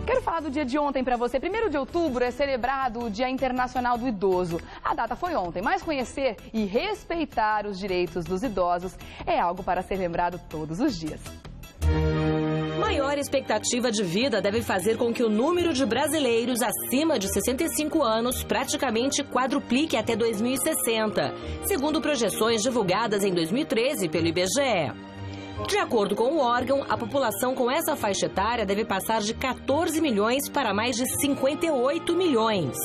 Quero falar do dia de ontem para você. 1º de outubro é celebrado o Dia Internacional do Idoso. A data foi ontem, mas conhecer e respeitar os direitos dos idosos é algo para ser lembrado todos os dias. Maior expectativa de vida deve fazer com que o número de brasileiros acima de 65 anos praticamente quadruplique até 2060, segundo projeções divulgadas em 2013 pelo IBGE. De acordo com o órgão, a população com essa faixa etária deve passar de 14 milhões para mais de 58 milhões.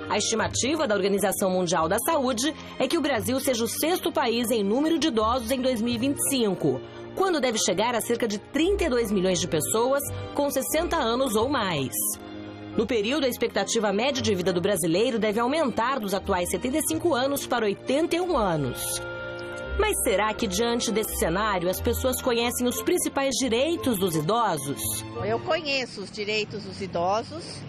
A estimativa da Organização Mundial da Saúde é que o Brasil seja o 6º país em número de idosos em 2025, quando deve chegar a cerca de 32 milhões de pessoas com 60 anos ou mais. No período, a expectativa média de vida do brasileiro deve aumentar dos atuais 75 anos para 81 anos. Mas será que, diante desse cenário, as pessoas conhecem os principais direitos dos idosos? Eu conheço os direitos dos idosos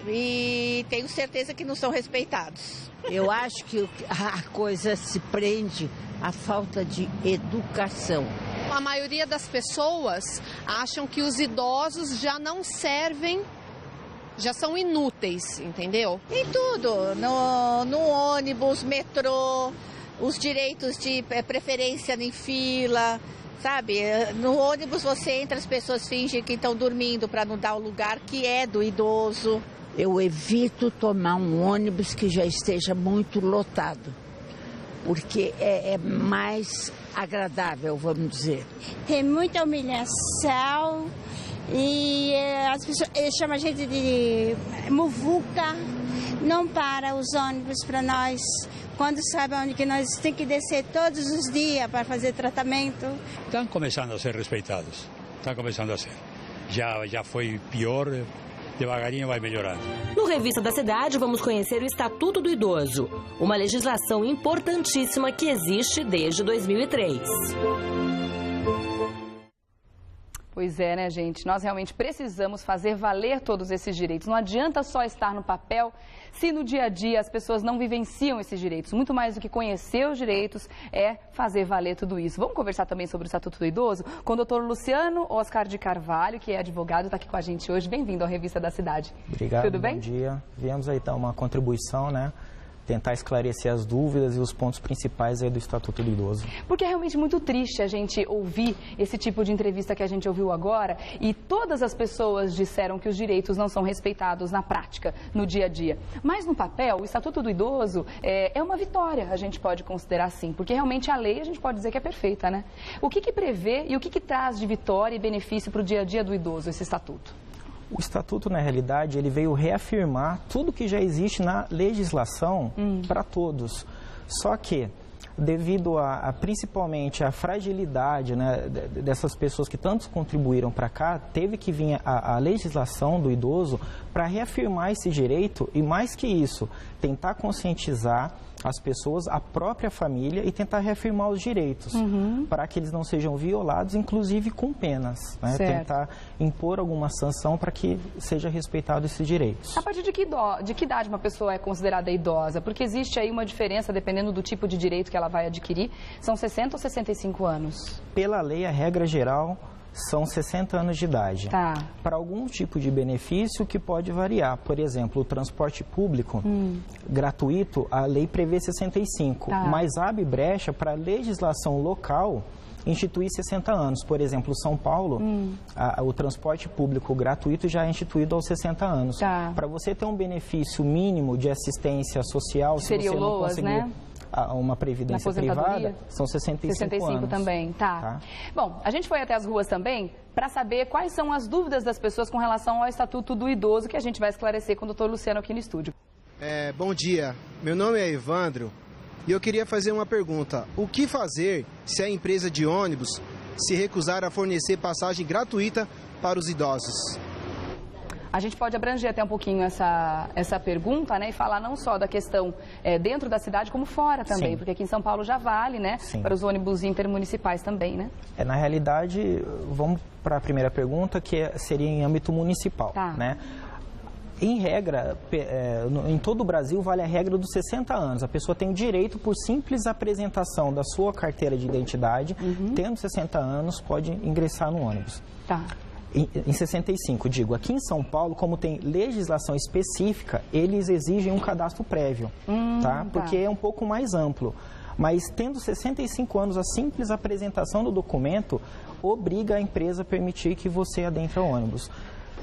e tenho certeza que não são respeitados. Eu acho que a coisa se prende à falta de educação. A maioria das pessoas acham que os idosos já não servem, já são inúteis, entendeu? Em tudo, no ônibus, metrô, os direitos de preferência em fila, sabe? No ônibus você entra, as pessoas fingem que estão dormindo para não dar o lugar que é do idoso. Eu evito tomar um ônibus que já esteja muito lotado, porque é mais agradável, vamos dizer. Tem muita humilhação e as pessoas chamam a gente de muvuca, não para os ônibus para nós, quando sabe onde que nós temos que descer todos os dias para fazer tratamento. Estão começando a ser respeitados, estão começando a ser. Já foi pior, devagarinho vai melhorando. No Revista da Cidade, vamos conhecer o Estatuto do Idoso, uma legislação importantíssima que existe desde 2003. Pois é, né, gente? Nós realmente precisamos fazer valer todos esses direitos. Não adianta só estar no papel se no dia a dia as pessoas não vivenciam esses direitos. Muito mais do que conhecer os direitos é fazer valer tudo isso. Vamos conversar também sobre o Estatuto do Idoso com o doutor Luciano Oscar de Carvalho, que é advogado, está aqui com a gente hoje. Bem-vindo à Revista da Cidade. Obrigado, tudo bem? Bom dia. Viemos aí dar uma contribuição, né? Tentar esclarecer as dúvidas e os pontos principais aí do Estatuto do Idoso. Porque é realmente muito triste a gente ouvir esse tipo de entrevista que a gente ouviu agora e todas as pessoas disseram que os direitos não são respeitados na prática, no dia a dia. Mas no papel, o Estatuto do Idoso é uma vitória, a gente pode considerar assim, porque realmente a lei a gente pode dizer que é perfeita, né? O que prevê e o que traz de vitória e benefício para o dia a dia do idoso esse Estatuto? O Estatuto, na realidade, ele veio reafirmar tudo que já existe na legislação para todos. Só que, devido principalmente à fragilidade, né, dessas pessoas que tantos contribuíram para cá, teve que vir a legislação do idoso para reafirmar esse direito e, mais que isso, tentar conscientizar as pessoas, a própria família e tentar reafirmar os direitos para que eles não sejam violados, inclusive com penas, né? Tentar impor alguma sanção para que seja respeitado esses direitos. A partir de que idade uma pessoa é considerada idosa? Porque existe aí uma diferença dependendo do tipo de direito que ela vai adquirir. São 60 ou 65 anos? Pela lei, a regra geral são 60 anos de idade. Tá. Para algum tipo de benefício que pode variar. Por exemplo, o transporte público gratuito, a lei prevê 65, mas abre brecha para a legislação local instituir 60 anos. Por exemplo, São Paulo, o transporte público gratuito já é instituído aos 60 anos. Para você ter um benefício mínimo de assistência social, se você não conseguir... né? Uma previdência privada, são 65 anos. Também, tá. Bom, a gente foi até as ruas também para saber quais são as dúvidas das pessoas com relação ao Estatuto do Idoso, que a gente vai esclarecer com o doutor Luciano aqui no estúdio. Bom dia, meu nome é Evandro e eu queria fazer uma pergunta. O que fazer se a empresa de ônibus se recusar a fornecer passagem gratuita para os idosos? A gente pode abranger até um pouquinho essa pergunta, né, e falar não só da questão dentro da cidade, como fora também, porque aqui em São Paulo já vale, né, para os ônibus intermunicipais também, né? Na realidade, vamos para a primeira pergunta, que seria em âmbito municipal, né? Em regra, em todo o Brasil vale a regra dos 60 anos. A pessoa tem o direito, por simples apresentação da sua carteira de identidade, tendo 60 anos, pode ingressar no ônibus. Em 65, digo, aqui em São Paulo, como tem legislação específica, eles exigem um cadastro prévio, tá? Porque é um pouco mais amplo. Mas tendo 65 anos, a simples apresentação do documento obriga a empresa a permitir que você adentre o ônibus.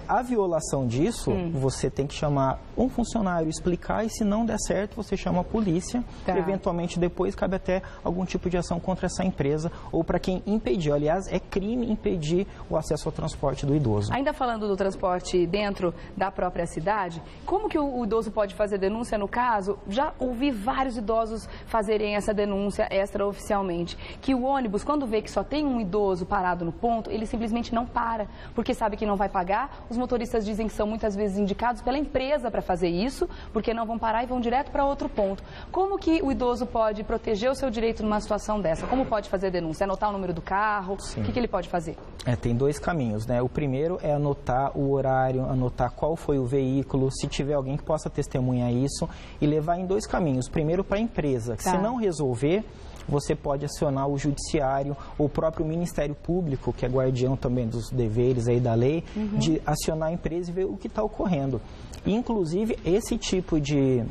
A violação disso, você tem que chamar um funcionário, explicar, e se não der certo, você chama a polícia. Tá. Eventualmente, depois, cabe até algum tipo de ação contra essa empresa ou para quem impediu. Aliás, é crime impedir o acesso ao transporte do idoso. Ainda falando do transporte dentro da própria cidade, como que o idoso pode fazer denúncia no caso? Já ouvi vários idosos fazerem essa denúncia extraoficialmente, que o ônibus, quando vê que só tem um idoso parado no ponto, ele simplesmente não para, porque sabe que não vai pagar. Os motoristas dizem que são muitas vezes indicados pela empresa para fazer isso, porque não vão parar e vão direto para outro ponto. Como que o idoso pode proteger o seu direito numa situação dessa? Como pode fazer denúncia? Anotar o número do carro? Sim. O que ele pode fazer? Tem dois caminhos, né? O primeiro é anotar o horário, anotar qual foi o veículo, se tiver alguém que possa testemunhar isso, e levar em dois caminhos. Primeiro para a empresa, que se não resolver, você pode acionar o judiciário, o próprio Ministério Público, que é guardião também dos deveres aí da lei, de acionar a empresa e ver o que está ocorrendo. Inclusive, esse tipo de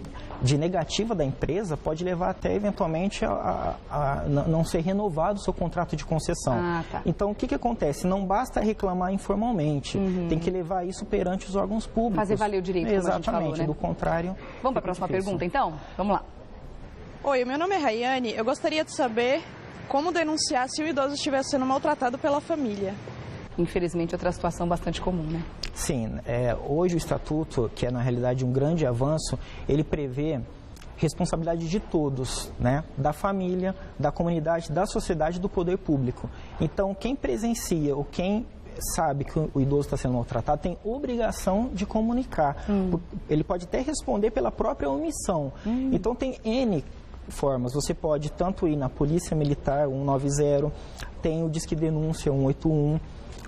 negativa da empresa pode levar até, eventualmente, a não ser renovado o seu contrato de concessão. Então, o que acontece? Não basta reclamar informalmente, tem que levar isso perante os órgãos públicos. Fazer valer o direito, como a gente falou, né? Do contrário... Vamos para a próxima pergunta, então? Vamos lá. Oi, meu nome é Rayane. Eu gostaria de saber como denunciar se o idoso estiver sendo maltratado pela família. Infelizmente, outra situação bastante comum, né? Sim. Hoje o Estatuto, que é na realidade um grande avanço, ele prevê responsabilidade de todos, né? Da família, da comunidade, da sociedade e do poder público. Então, quem presencia ou quem sabe que o idoso está sendo maltratado tem obrigação de comunicar. Ele pode até responder pela própria omissão. Então, tem N formas. Você pode tanto ir na Polícia Militar 190, tem o Disque Denúncia 181,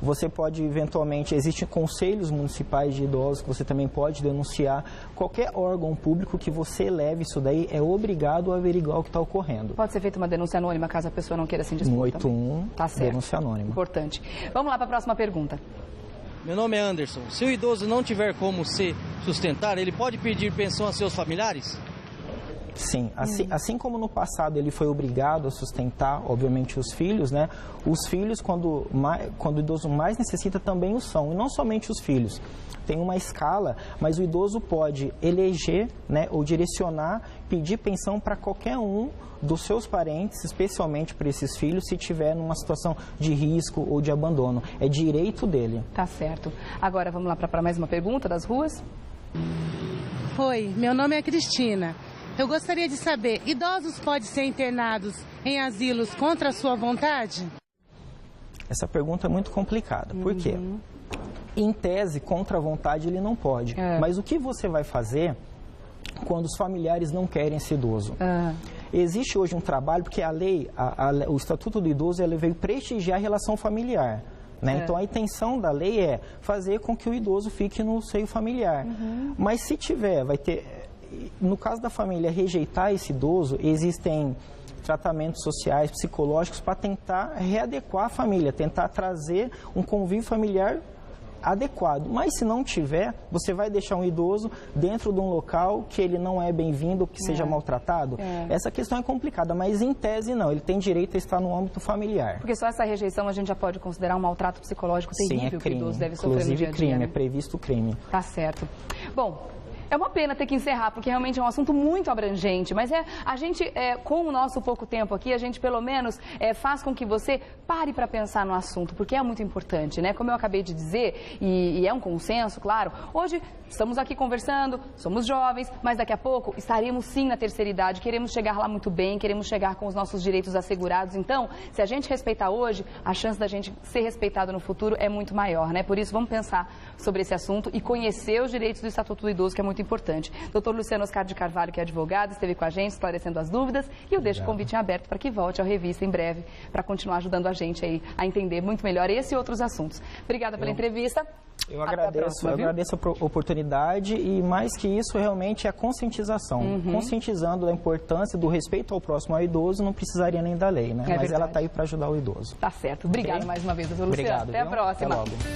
você pode eventualmente, existem conselhos municipais de idosos que você também pode denunciar. Qualquer órgão público que você leve isso daí é obrigado a averiguar o que está ocorrendo. Pode ser feita uma denúncia anônima caso a pessoa não queira se indispor. 181, tá certo. Denúncia anônima. Importante. Vamos lá para a próxima pergunta. Meu nome é Anderson. Se o idoso não tiver como se sustentar, ele pode pedir pensão a seus familiares? Sim, assim como no passado ele foi obrigado a sustentar, obviamente, os filhos, né? Os filhos, quando o idoso mais necessita, também o são. E não somente os filhos. Tem uma escala, mas o idoso pode eleger, né, ou direcionar, pedir pensão para qualquer um dos seus parentes, especialmente para esses filhos, se tiver numa situação de risco ou de abandono. É direito dele. Tá certo. Agora vamos lá para mais uma pergunta das ruas. Oi, meu nome é Cristina. Eu gostaria de saber, idosos podem ser internados em asilos contra a sua vontade? Essa pergunta é muito complicada. Por quê? Em tese, contra a vontade, ele não pode. Mas o que você vai fazer quando os familiares não querem esse idoso? Existe hoje um trabalho, porque a lei, o Estatuto do Idoso, ele veio prestigiar a relação familiar. Né? Então, a intenção da lei é fazer com que o idoso fique no seio familiar. Mas se tiver, vai ter... No caso da família rejeitar esse idoso, existem tratamentos sociais, psicológicos, para tentar readequar a família, tentar trazer um convívio familiar adequado. Mas se não tiver, você vai deixar um idoso dentro de um local que ele não é bem-vindo, que seja maltratado? Essa questão é complicada, mas em tese não, ele tem direito a estar no âmbito familiar. Porque só essa rejeição a gente já pode considerar um maltrato psicológico terrível. Sim, é crime. Que o idoso deve sofrer no dia a dia. Crime, né? É previsto crime. Tá certo. Bom, é uma pena ter que encerrar, porque realmente é um assunto muito abrangente, mas a gente, com o nosso pouco tempo aqui, a gente pelo menos faz com que você pare para pensar no assunto, porque é muito importante, né? Como eu acabei de dizer, e é um consenso, claro, hoje estamos aqui conversando, somos jovens, mas daqui a pouco estaremos sim na terceira idade, queremos chegar lá muito bem, queremos chegar com os nossos direitos assegurados, então, se a gente respeitar hoje, a chance da gente ser respeitado no futuro é muito maior, né? Por isso, vamos pensar sobre esse assunto e conhecer os direitos do Estatuto do Idoso, que é muito importante. Dr. Luciano Oscar de Carvalho, que é advogado, esteve com a gente esclarecendo as dúvidas e eu deixo o convite aberto para que volte ao Revista em breve para continuar ajudando a gente aí a entender muito melhor esse e outros assuntos. Obrigada pela entrevista. Eu agradeço a oportunidade e mais que isso realmente é a conscientização. Conscientizando da importância do respeito ao próximo, ao idoso, não precisaria nem da lei, né? Mas ela está aí para ajudar o idoso. Tá certo. Obrigada mais uma vez, doutor Luciano. Obrigado, Até a próxima. Até logo.